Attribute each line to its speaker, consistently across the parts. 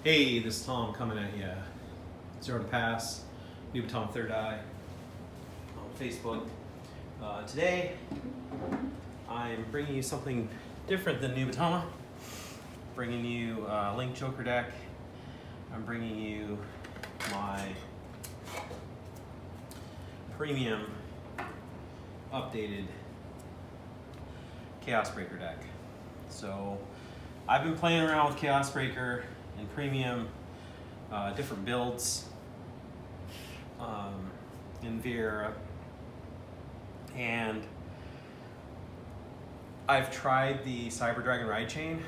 Speaker 1: Hey, this is Tom coming at you. Zero to Pass, New Tom Third Eye on Facebook. Today, I'm bringing you something different than Nubatama. Bringing you Link Joker deck. I'm bringing you my premium updated Chaos Breaker deck. So I've been playing around with Chaos Breaker and premium, different builds in Viera, and I've tried the Cyber Dragon Ride Chain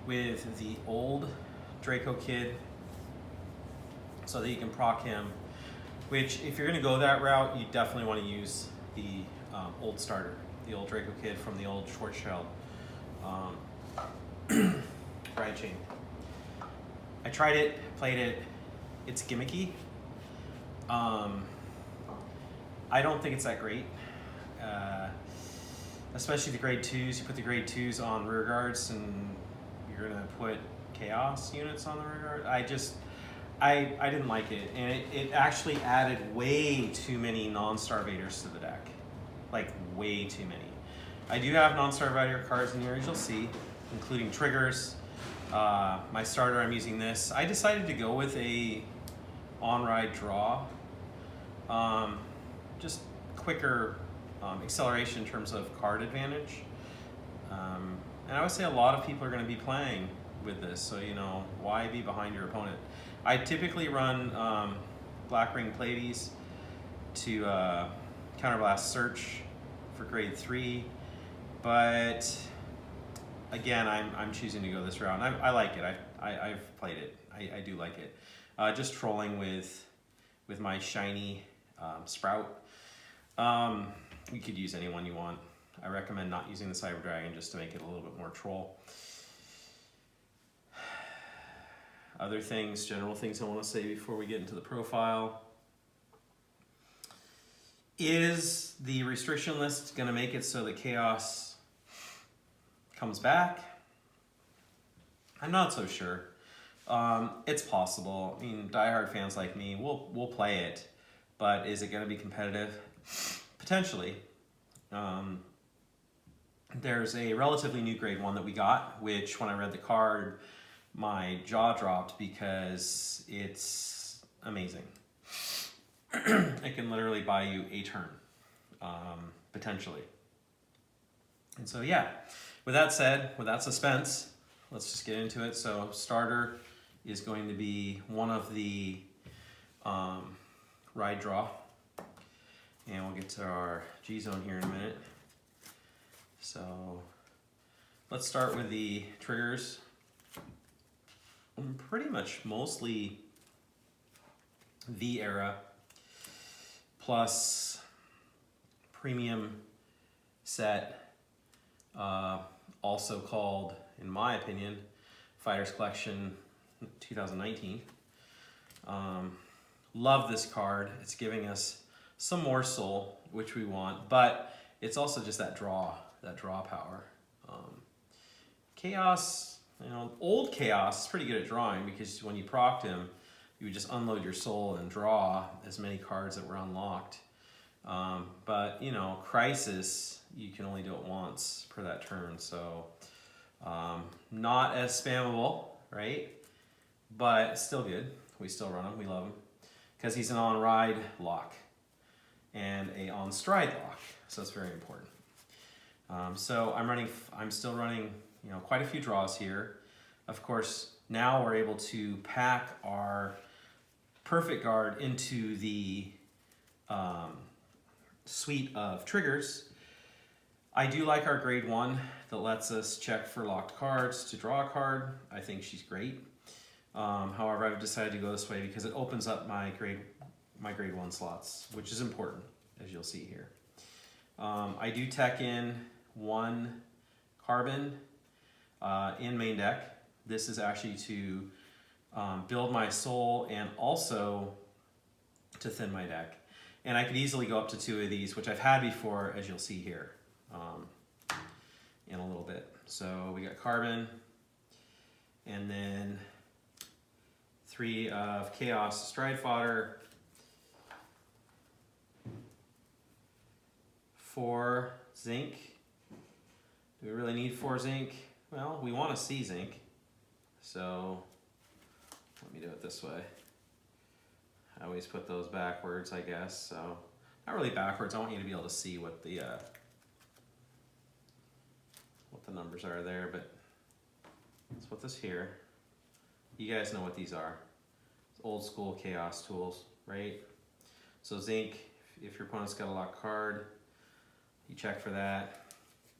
Speaker 1: with the old Draco Kid so that you can proc him, which if you're going to go that route, you definitely want to use the old starter, the old Draco Kid from the old Schwarzschild Ride Chain. I tried it, played it, it's gimmicky. I don't think it's that great. Especially the grade 2s. You put the grade 2s on rear guards and you're gonna put chaos units on the rear guard. I didn't like it. And it actually added way too many non-starvators to the deck. Like way too many. I do have non-starvator cards in here, as you'll see, including triggers. My starter, I'm using this. I decided to go with a on-ride draw. Just quicker acceleration in terms of card advantage. And I would say a lot of people are going to be playing with this, so you know, why be behind your opponent? I typically run Black Ring Pleiades to counterblast search for grade 3, but again, I'm choosing to go this route. And I like it. I've played it. I do like it. Just trolling with my shiny Sprout. You could use any one you want. I recommend not using the Cyber Dragon just to make it a little bit more troll. Other things, general things I want to say before we get into the profile. Is the restriction list going to make it so that Chaos comes back? I'm not so sure. It's possible. I mean, diehard fans like me, we'll play it, but is it going to be competitive? Potentially. There's a relatively new grade 1 that we got, which when I read the card, my jaw dropped because it's amazing. It can literally buy you a turn, potentially. And so yeah, with that said, with that suspense, let's just get into it. So starter is going to be one of the ride draw. And we'll get to our G-zone here in a minute. So let's start with the triggers. Pretty much mostly V-era plus premium set, also called, in my opinion, Fighters Collection 2019. Love this card. It's giving us some more soul, which we want, but it's also just that draw power. Chaos, you know, old Chaos is pretty good at drawing because when you procced him, you would just unload your soul and draw as many cards that were unlocked. But you know, Crisis, you can only do it once per that turn, so not as spammable, right? But still good. We still run him. We love him because he's an on-ride lock and a on-stride lock, so it's very important. So I'm still running, you know, quite a few draws here. Of course, now we're able to pack our Perfect Guard into the suite of triggers. I do like our grade 1 that lets us check for locked cards to draw a card. I think she's great. However, I've decided to go this way because it opens up my grade 1 slots, which is important, as you'll see here. I do tech in 1 carbon in main deck. This is actually to build my soul and also to thin my deck. And I could easily go up to 2 of these, which I've had before, as you'll see here in a little bit. So we got carbon, and then 3 of Chaos Stride Fodder, 4 zinc. Do we really need 4 zinc? Well, we want to see zinc, so let me do it this way. I always put those backwards, I guess, so not really backwards. I want you to be able to see what the numbers are there, but let's put this here. You guys know what these are. It's old school chaos tools, right? So zinc, if your opponent's got a locked card, you check for that.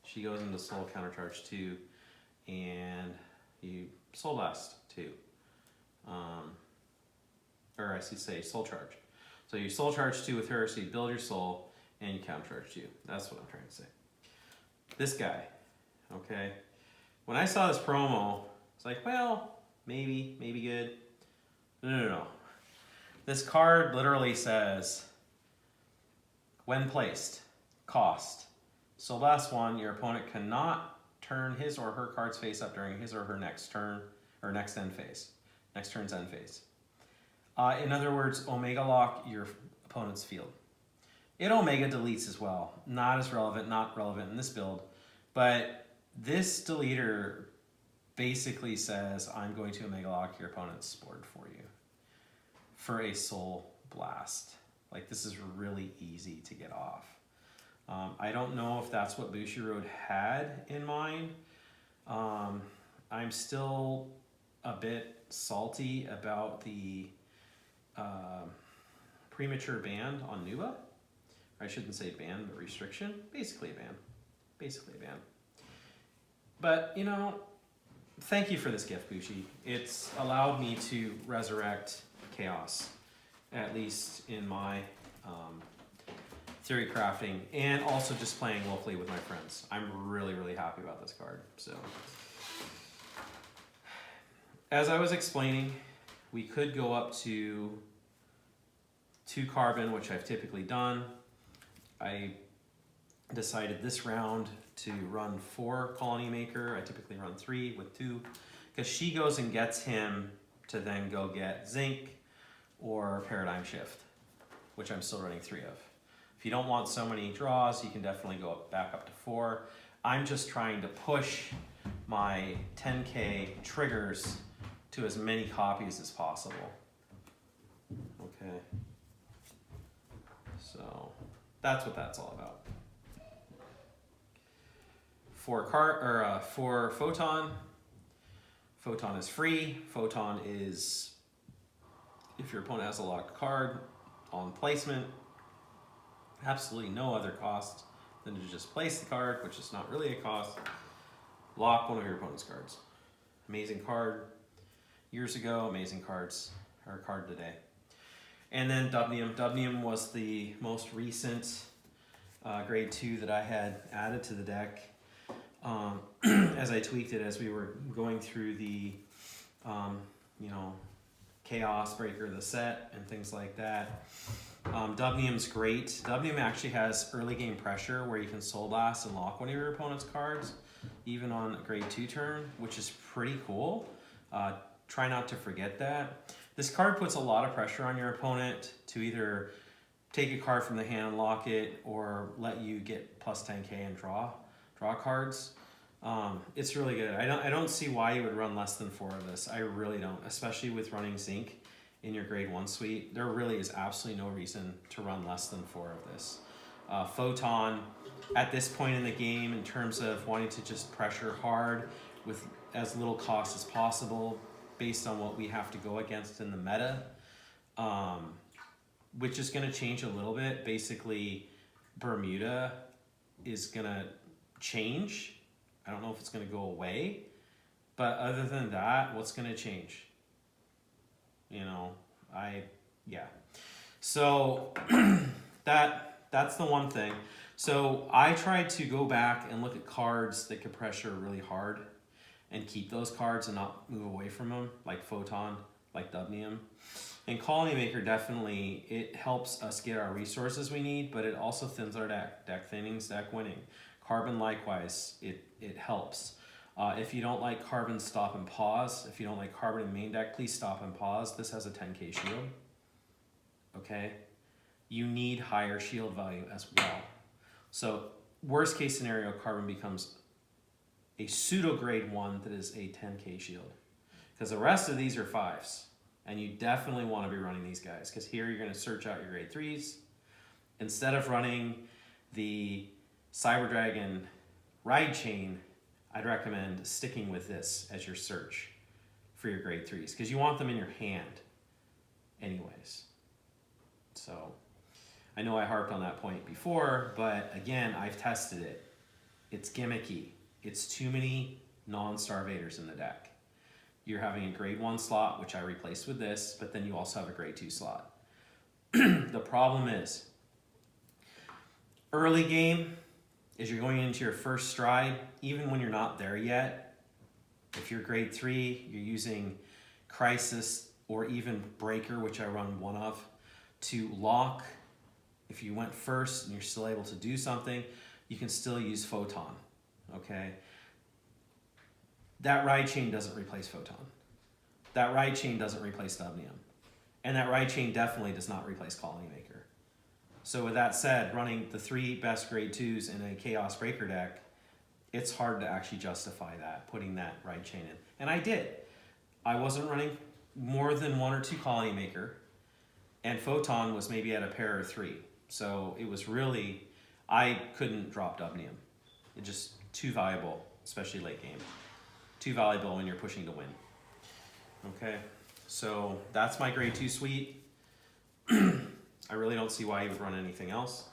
Speaker 1: She goes into soul countercharge 2, and you soul blast 2. Or I should say soul charge. So you soul charge 2 with her, so you build your soul, and you countercharge 2. That's what I'm trying to say. This guy, okay? When I saw this promo, it's like, well, maybe good. No. This card literally says, when placed, cost. Soul Blast 1, your opponent cannot turn his or her cards face up during his or her next turn, or next end phase. Next turn's end phase. In other words, Omega Lock your opponent's field. It Omega deletes as well. Not as relevant, not relevant in this build, but this deleter basically says, I'm going to Omega Lock your opponent's board for you for a Soul Blast. Like, this is really easy to get off. I don't know if that's what Bushiroad had in mind. I'm still a bit salty about the premature ban on Nuba. I shouldn't say ban, but restriction. Basically a ban. Basically a ban. But, you know, thank you for this gift, Bushi. It's allowed me to resurrect chaos, at least in my theory crafting, and also just playing locally with my friends. I'm really, really happy about this card. So, as I was explaining, we could go up to 2 carbon, which I've typically done. I decided this round to run 4 Colony Maker. I typically run 3 with 2, because she goes and gets him to then go get Zinc or Paradigm Shift, which I'm still running 3 of. If you don't want so many draws, you can definitely go back up to 4. I'm just trying to push my 10K triggers to as many copies as possible. Okay. So that's what that's all about. For Photon. Photon is free. Photon is, if your opponent has a locked card on placement, absolutely no other cost than to just place the card, which is not really a cost. Lock one of your opponent's cards. Amazing card years ago, amazing cards, or card today. And then Dubnium. Dubnium was the most recent grade 2 that I had added to the deck. As I tweaked it as we were going through the, Chaos Breaker, the set, and things like that. Dubnium's great. Dubnium actually has early game pressure where you can Soul Blast and lock one of your opponent's cards, even on a grade 2 turn, which is pretty cool. Try not to forget that. This card puts a lot of pressure on your opponent to either take a card from the hand and lock it, or let you get plus 10k and draw cards. It's really good. I don't see why you would run less than 4 of this. I really don't, especially with running Zinc in your grade 1 suite. There really is absolutely no reason to run less than 4 of this. Photon, at this point in the game, in terms of wanting to just pressure hard with as little cost as possible, based on what we have to go against in the meta, which is going to change a little bit. Basically, Bermuda is going to change. I don't know if it's going to go away, but other than that, what's going to change? So that's the one thing. So I tried to go back and look at cards that could pressure really hard and keep those cards and not move away from them, like Photon, like Dubnium. And Colony Maker, definitely, it helps us get our resources we need, but it also thins our deck. Deck thinning's deck winning. Carbon, likewise, it helps. If you don't like carbon, stop and pause. If you don't like carbon in main deck, please stop and pause. This has a 10k shield. Okay? You need higher shield value as well. So worst case scenario, carbon becomes a pseudo grade 1 that is a 10k shield. Because the rest of these are 5s. And you definitely want to be running these guys. Because here you're going to search out your grade 3s. Instead of running the Cyberdragon ride chain, I'd recommend sticking with this as your search for your grade 3s. Because you want them in your hand anyways. So I know I harped on that point before, but again, I've tested it. It's gimmicky. It's too many non-starvators in the deck. You're having a grade 1 slot, which I replaced with this, but then you also have a grade 2 slot. The problem is, early game, as you're going into your first stride, even when you're not there yet, if you're grade 3, you're using Crisis or even Breaker, which I run one of, to lock. If you went first and you're still able to do something, you can still use Photon, okay? That ride chain doesn't replace Photon. That ride chain doesn't replace Dubnium. And that ride chain definitely does not replace Colony Maker. So with that said, running the 3 best grade 2s in a Chaos Breaker deck, it's hard to actually justify that, putting that ride chain in. And I did. I wasn't running more than 1 or 2 Colony Maker, and Photon was maybe at a pair or 3. So it was really, I couldn't drop Dubnium. It's just too valuable, especially late game. Too valuable when you're pushing to win. Okay, so that's my grade 2 suite. I really don't see why you would run anything else.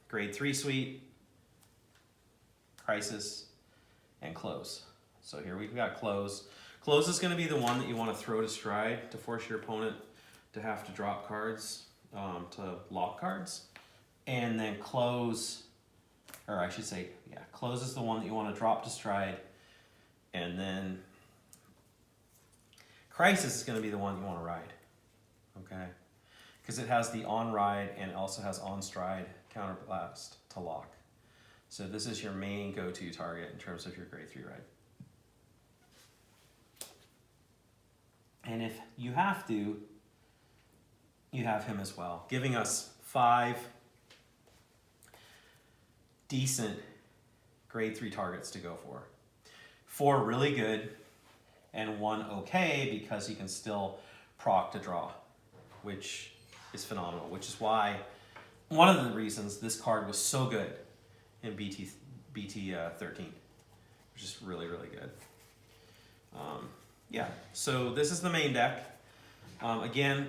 Speaker 1: Grade 3 suite, Crisis, and Close. So here we've got Close. Close is going to be the one that you want to throw to stride to force your opponent to have to drop cards, to lock cards. And then Close, or I should say, yeah, Close is the one that you want to drop to stride. And then Crisis is going to be the one you want to ride. Okay? Because it has the on ride and it also has on stride counterblast to lock. So this is your main go-to target in terms of your grade 3 ride. And if you have to, you have him as well, giving us 5 decent grade 3 targets to go for. 4 really good, and 1 okay because you can still proc to draw, which is phenomenal, which is why one of the reasons this card was so good in BT 13, which is really, really good. Yeah, so this is the main deck. Again,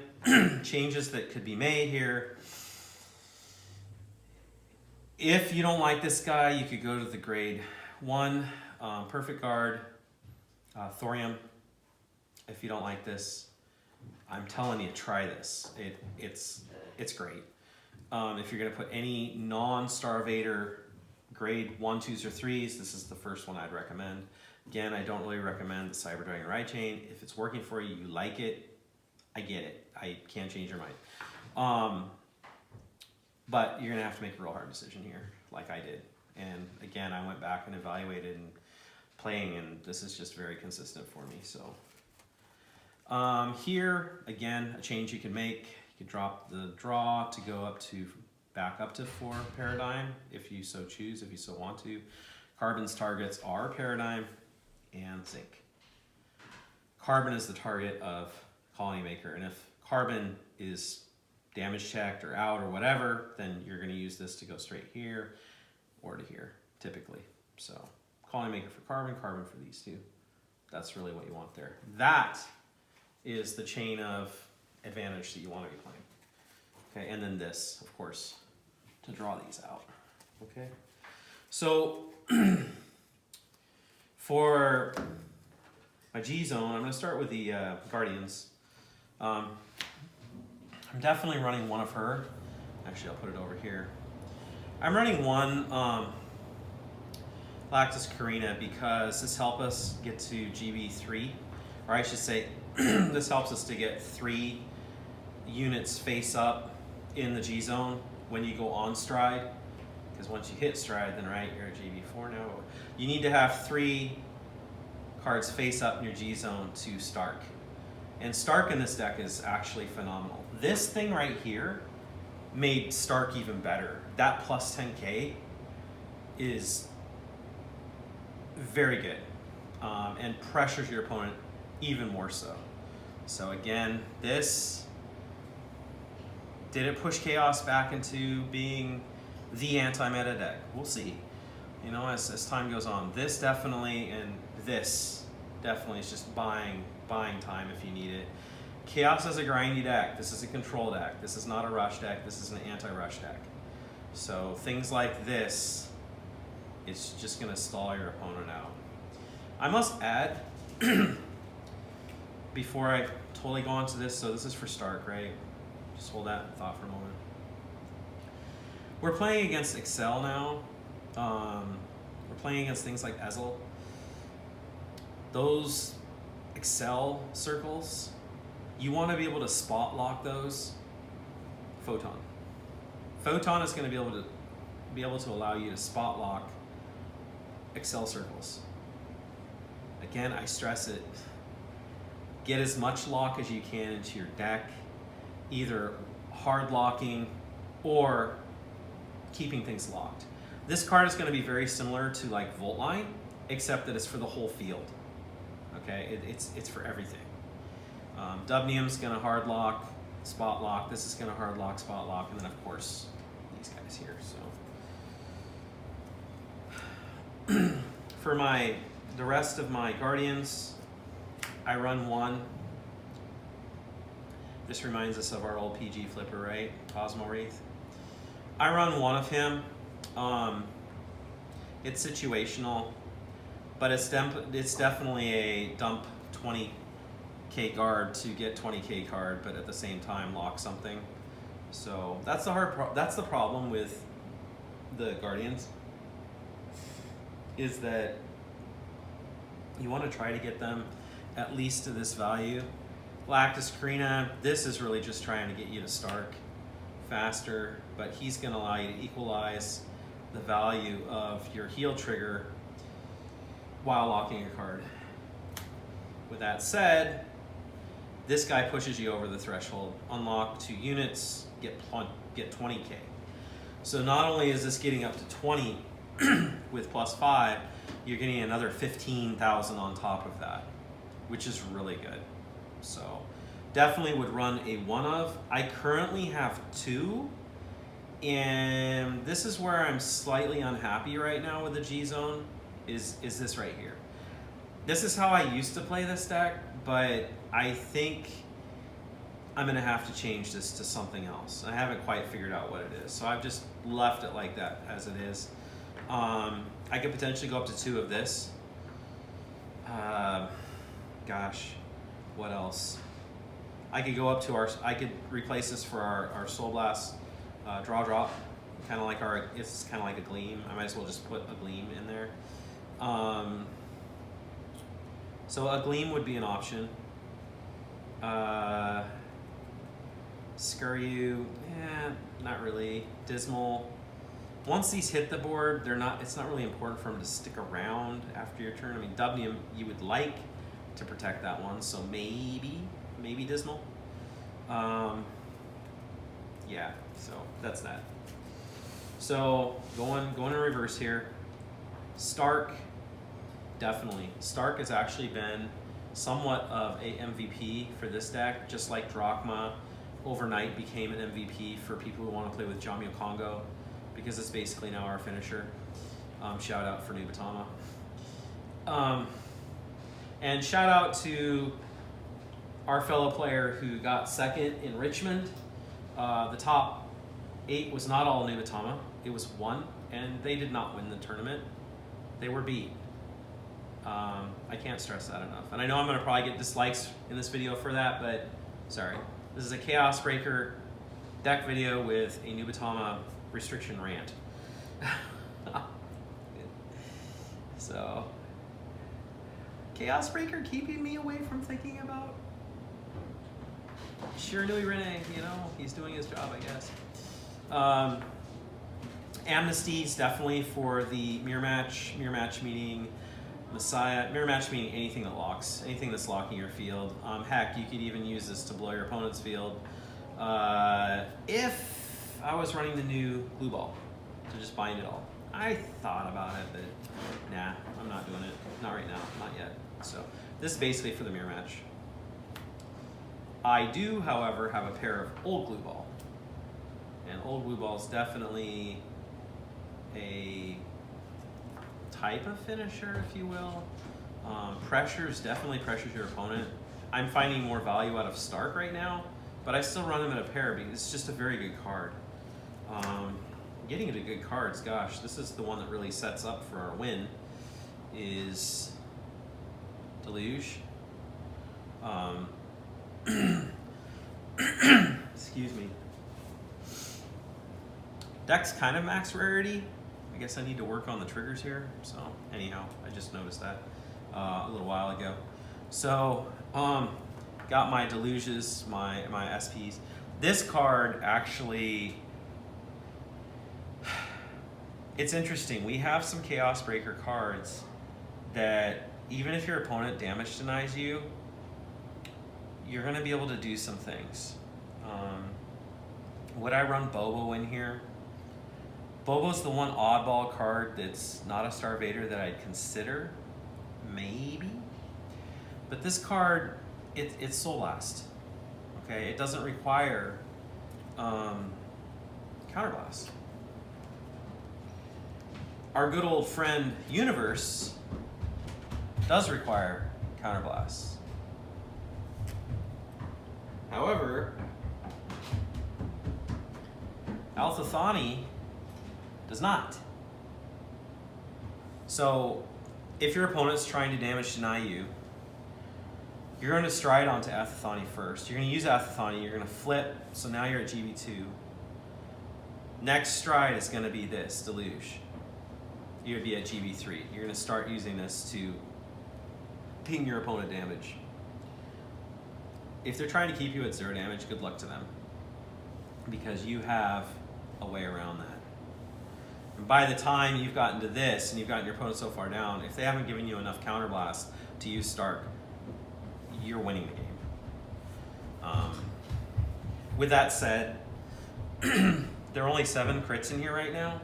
Speaker 1: changes that could be made here. If you don't like this guy, you could go to the grade 1 Perfect Guard, Thorium. If you don't like this, I'm telling you, try this. It's great. If you're gonna put any non-Starvator grade 1, 2s, or 3s, this is the first one I'd recommend. Again, I don't really recommend the Cyberdragon Ride Chain. If it's working for you, you like it, I get it. I can't change your mind. But you're gonna have to make a real hard decision here, like I did. And again, I went back and evaluated and playing, and this is just very consistent for me. So here, again, a change you can make. You can drop the draw to go up to back up to 4 Paradigm if you so choose, if you so want to. Carbon's targets are Paradigm and Zinc. Carbon is the target of Colony Maker, and if Carbon is damage checked or out or whatever, then you're going to use this to go straight here or to here, typically. So Colony Maker for Carbon, Carbon for these two. That's really what you want there. That is the chain of advantage that you want to be playing. Okay, and then this, of course, to draw these out. Okay, so for my G zone, I'm going to start with the Guardians. I'm definitely running one of her. Actually, I'll put it over here. I'm running one Lactus Carina because this helps us get to GB3, or I should say, this helps us to get 3 units face up in the G zone when you go on stride. because once you hit stride, then right, you're a GB4 now. You need to have 3 cards face up in your G zone to Stark. And Stark in this deck is actually phenomenal. This thing right here made Stark even better. That plus 10k is very good, and pressures your opponent even more so. So again, this, did it push Chaos back into being the anti-meta deck? We'll see. You know, as time goes on, this definitely, and this definitely is just buying time if you need it. Chaos is a grindy deck. This is a control deck. This is not a rush deck. This is an anti-rush deck. So things like this, it's just going to stall your opponent out. I must add, before I totally go into this, so this is for Stark, right? Just hold that thought for a moment. We're playing against Excel now. We're playing against things like Ezel. Those Excel circles, you want to be able to spot lock those. Photon. Photon is going to be able to allow you to spot lock Excel circles. Again, I stress it. Get as much lock as you can into your deck, either hard locking or keeping things locked. This card is going to be very similar to like Volt Line, except that it's for the whole field. Okay, it's for everything. Dubnium's going to hard lock, spot lock. This is going to hard lock, spot lock, and then of course these guys here. So for the rest of my Guardians, I run 1. This reminds us of our old PG flipper, right? Cosmo Wraith. I run 1 of him. It's situational, but it's definitely a dump 20k guard to get 20k card, but at the same time lock something. So that's that's the problem with the Guardians, is that you want to try to get them at least to this value. Lactus Carina, this is really just trying to get you to Stark faster, but he's going to allow you to equalize the value of your heal trigger while locking a card. With that said, this guy pushes you over the threshold. Unlock 2 units, get 20k. So not only is this getting up to 20 with +5, you're getting another 15,000 on top of that, which is really good. So definitely would run a 1 of. I currently have 2, and this is where I'm slightly unhappy right now with the G zone, is this right here. This is how I used to play this deck, but I think I'm gonna have to change this to something else. I haven't quite figured out what it is, so I've just left it like that as it is. I could potentially go up to 2 of this. Gosh, what else? I could go up to I could replace this for our Soul Blast drop. Kind of like it's kind of like a Gleam. I might as well just put a Gleam in there. So a Gleam would be an option. Scurry, not really. Dismal. Once these hit the board, it's not really important for them to stick around after your turn. I mean, Dubnium, you would like to protect that one, so maybe Dismal. Yeah, so that's that. So going in reverse here. Stark, definitely. Stark has actually been somewhat of a MVP for this deck, just like Drachma overnight became an MVP for people who want to play with Jamio Congo, because it's basically now our finisher. Shout out for Nubatama. And shout out to our fellow player who got second in Richmond. The top 8 was not all Nubatama. It was 1, and they did not win the tournament. They were beat. I can't stress that enough. And I know I'm going to probably get dislikes in this video for that, but sorry. This is a Chaos Breaker deck video with a Nubatama restriction rant. So, Chaos Breaker keeping me away from thinking about Shiranui Rene, you know, he's doing his job, I guess. Amnesty is definitely for the mirror match meaning Messiah. Mirror match meaning anything that locks, anything that's locking your field. Heck, you could even use this to blow your opponent's field. If I was running the new glue ball to just bind it all. I thought about it, but nah, I'm not doing it. Not right now, not yet. So this is basically for the mirror match. I do, however, have a pair of old glue ball. And old glue ball is definitely a type of finisher, if you will. Definitely pressures your opponent. I'm finding more value out of Stark right now, but I still run them in a pair because it's just a very good card. Getting into good cards, gosh, this is the one that really sets up for our win, is Deluge. Excuse me. Deck's kind of max rarity. I guess I need to work on the triggers here. So anyhow, I just noticed that a little while ago. So got my Deluges, my SPs. This card actually, it's interesting. We have some Chaos Breaker cards that even if your opponent damage denies you, you're going to be able to do some things. Would I run Bobo in here? Bobo's the one oddball card that's not a Starvader that I'd consider. Maybe. But this card, it's Soul Blast. Okay, it doesn't require Counterblast. Our good old friend Universe does require Counterblast. However, Alththani does not. So if your opponent's trying to damage deny you, you're going to stride onto Alththani first. You're going to use Alththani, you're going to flip, so now you're at GB2. Next stride is going to be this, Deluge. You're going to be at GB3. You're going to start using this to ping your opponent damage. If they're trying to keep you at 0 damage, good luck to them, because you have a way around that. And by the time you've gotten to this and you've gotten your opponent so far down, if they haven't given you enough Counterblast to use Stark, you're winning the game. With that said, there are only 7 crits in here right now.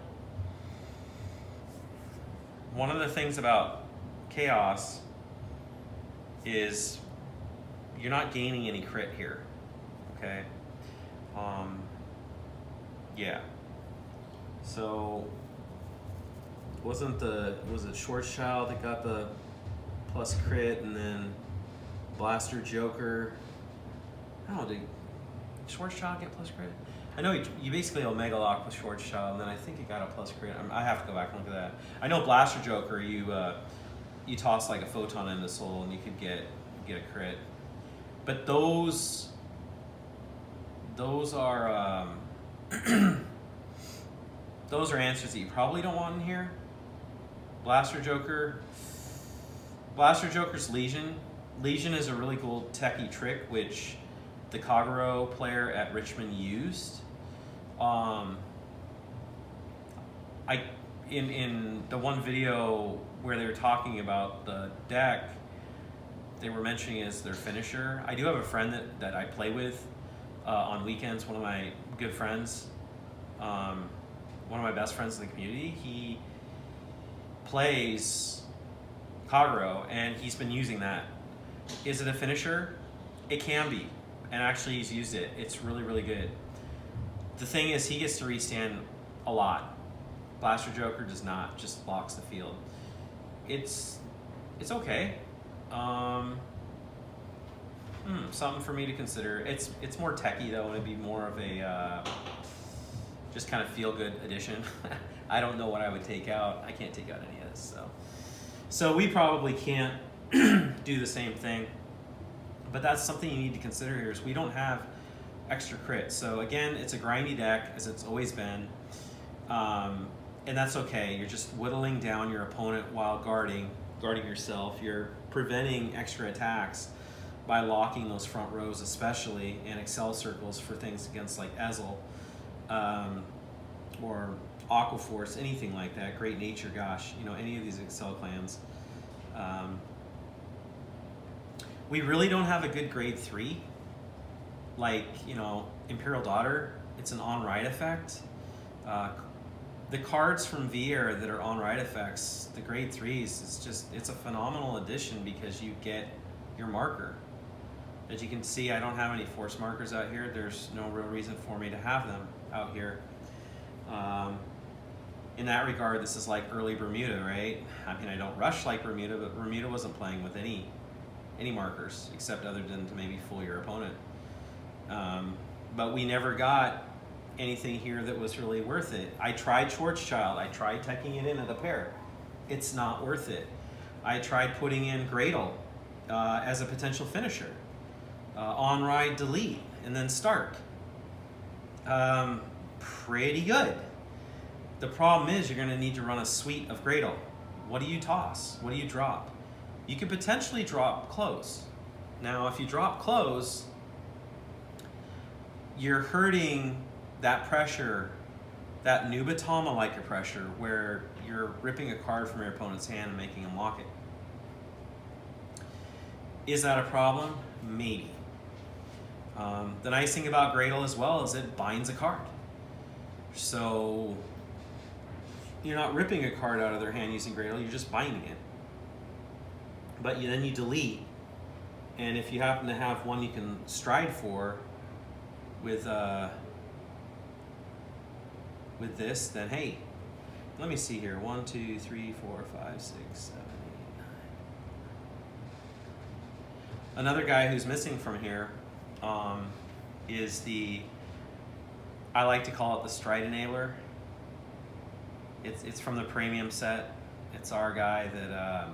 Speaker 1: One of the things about Chaos is you're not gaining any crit here, okay? Yeah. So, was it Schwarzschild that got the plus crit, and then Blaster Joker? I don't know, did Schwarzschild get plus crit? I know you basically Omega Lock with Schwarzschild, and then I think it got a plus crit. I have to go back and look at that. I know Blaster Joker, you toss like a photon into Soul and you could get a crit. But those are those are answers that you probably don't want in here. Blaster Joker's Legion. Legion is a really cool techie trick which the Kagero player at Richmond used. In the one video where they were talking about the deck, they were mentioning it as their finisher. I do have a friend that I play with on weekends, one of my good friends, one of my best friends in the community. He plays Kagero, and he's been using that. Is it a finisher? It can be, and actually he's used it. It's really, really good. The thing is, he gets to restand a lot. Blaster Joker does not, just blocks the field. It's okay. Something for me to consider. It's more techie though, and it'd be more of a just kind of feel-good addition. I don't know what I would take out. I can't take out any of this, so we probably can't do the same thing. But that's something you need to consider here, is we don't have extra crit. So again, it's a grindy deck, as it's always been, and that's okay. You're just whittling down your opponent while guarding yourself. You're preventing extra attacks by locking those front rows, especially, and Excel circles for things against like Ezel, or Aquaforce, anything like that, Great Nature, gosh, you know, any of these Excel clans. We really don't have a good grade 3. Like, you know, Imperial Daughter, it's an on-ride effect. The cards from VR that are on-ride effects, the grade 3s, it's a phenomenal addition because you get your marker. As you can see, I don't have any force markers out here. There's no real reason for me to have them out here. In that regard, this is like early Bermuda, right? I mean, I don't rush like Bermuda, but Bermuda wasn't playing with any markers, except other than to maybe fool your opponent. But we never got anything here that was really worth it. I tried Schwarzschild. I tried teching it in at a pair. It's not worth it. I tried putting in Gradle as a potential finisher. On-ride delete, and then Stark. Pretty good. The problem is you're going to need to run a suite of Gradle. What do you toss? What do you drop? You could potentially drop Close. Now, if you drop Close, you're hurting that pressure, that Nubatama-like pressure, where you're ripping a card from your opponent's hand and making him lock it. Is that a problem? Maybe. The nice thing about Gradle as well is it binds a card. So you're not ripping a card out of their hand using Gradle, you're just binding it. But then you delete, and if you happen to have one you can stride for with this, then hey, let me see here. 1, 2, 3, 4, 5, 6, 7, 8, 9. Another guy who's missing from here is I like to call it the Stride Enabler. It's from the premium set. It's our guy that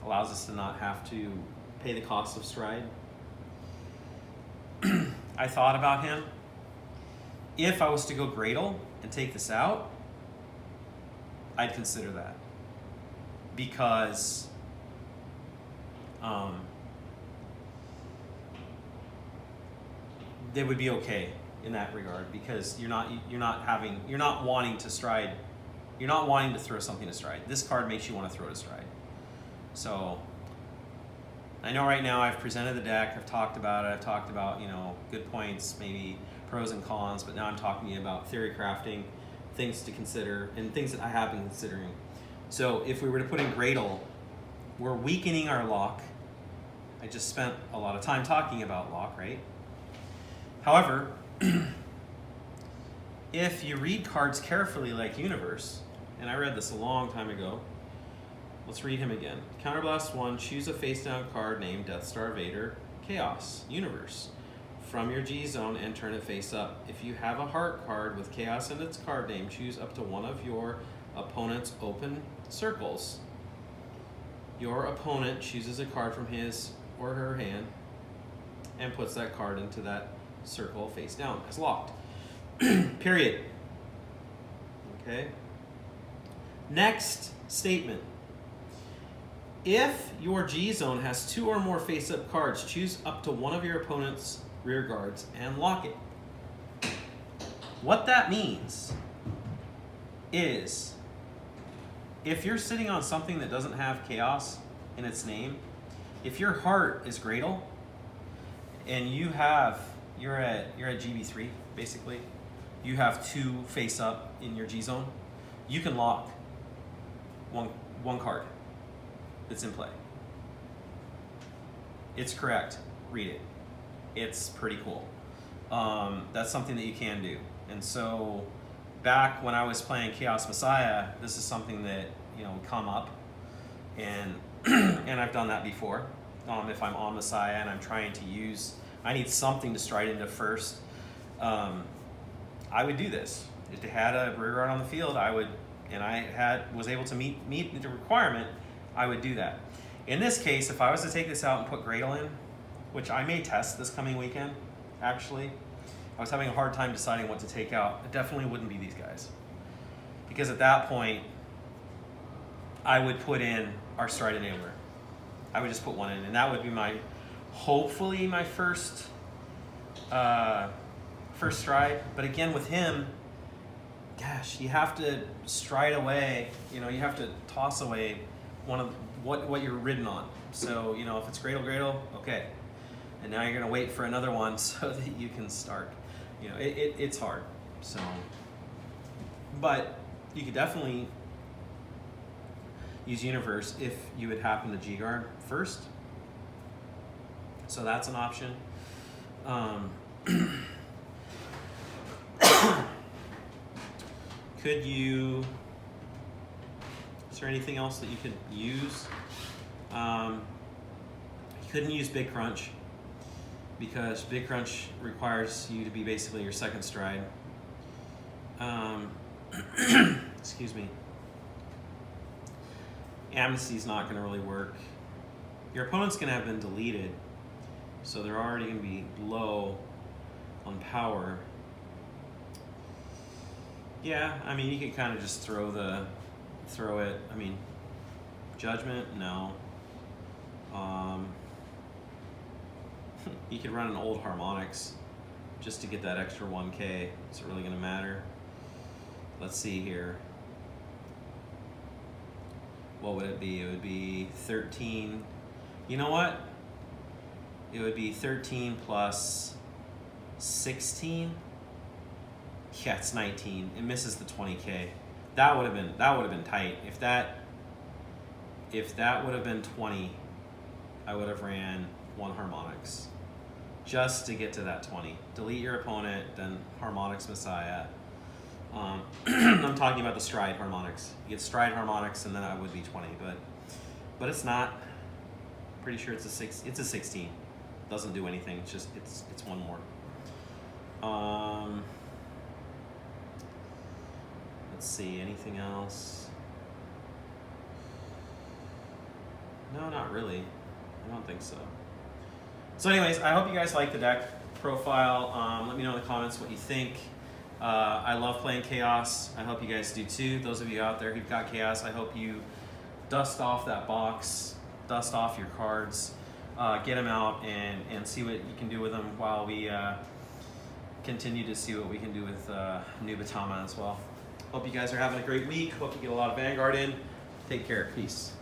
Speaker 1: allows us to not have to pay the cost of Stride. I thought about him. If I was to go Gradle and take this out, I'd consider that. Because they would be okay in that regard, because you're not wanting to stride, you're not wanting to throw something to Stride. This card makes you want to throw to Stride. So I know right now I've presented the deck, I've talked about it, I've talked about, you know, good points, maybe pros and cons, but now I'm talking to you about theory crafting, things to consider, and things that I have been considering. So if we were to put in Gradle, we're weakening our lock. I just spent a lot of time talking about lock, right? However, if you read cards carefully like Universe, and I read this a long time ago, let's read him again. Counterblast 1, choose a face-down card named Death Star Vader, Chaos, Universe, from your G zone and turn it face up. If you have a heart card with Chaos in its card name, choose up to one of your opponent's open circles. Your opponent chooses a card from his or her hand and puts that card into that circle face down as locked. Period. Okay. Next statement. If your G zone has 2 or more face-up cards, choose up to one of your opponent's rear guards and lock it. What that means is, if you're sitting on something that doesn't have Chaos in its name, if your heart is Gradle and you're at GB3 basically, you have 2 face-up in your G zone, you can lock one card that's in play. It's correct. Read it. It's pretty cool. That's something that you can do. And so back when I was playing Chaos Messiah, this is something that, you know, would come up, and and I've done that before. If I'm on Messiah and I'm trying to use, I need something to stride into first, I would do this. If they had a rear guard on the field, I would, and I was able to meet the requirement, I would do that. In this case, if I was to take this out and put Gradle in, which I may test this coming weekend, actually, I was having a hard time deciding what to take out. It definitely wouldn't be these guys. Because at that point, I would put in our Stride Enabler. I would just put one in, and that would be hopefully my first stride. But again, with him, gosh, you have to stride away, you have to toss away one of what you're ridden on. So, if it's Gradle, okay. And now you're gonna wait for another one so that you can start. It's hard, so. But you could definitely use Universe if you would happen to Gguard first. So that's an option. Is there anything else that you could use? You couldn't use Big Crunch because Big Crunch requires you to be basically your second stride. Excuse me. Amnesty's not going to really work. Your opponent's going to have been deleted, so they're already going to be low on power. Yeah, I mean, you could kind of just throw it. I mean, Judgment, no. You could run an old Harmonics just to get that extra 1K. Is it really going to matter? Let's see here. What would it be? It would be 13. You know what? It would be 13 plus 16. Yeah, it's 19. It misses the 20K. That would have been tight. If that would have been 20, I would have ran one Harmonics just to get to that 20. Delete your opponent, then Harmonics Messiah. I'm talking about the Stride Harmonics. You get Stride Harmonics, and then I would be 20, but it's not. Pretty sure it's a 16. Doesn't do anything. It's just it's one more. Let's see. Anything else? No, not really. I don't think so. So anyways, I hope you guys like the deck profile. Let me know in the comments what you think. I love playing Chaos. I hope you guys do too. Those of you out there who've got Chaos, I hope you dust off that box, dust off your cards, get them out and see what you can do with them while we continue to see what we can do with Nubatama as well. Hope you guys are having a great week. Hope you get a lot of Vanguard in. Take care. Peace.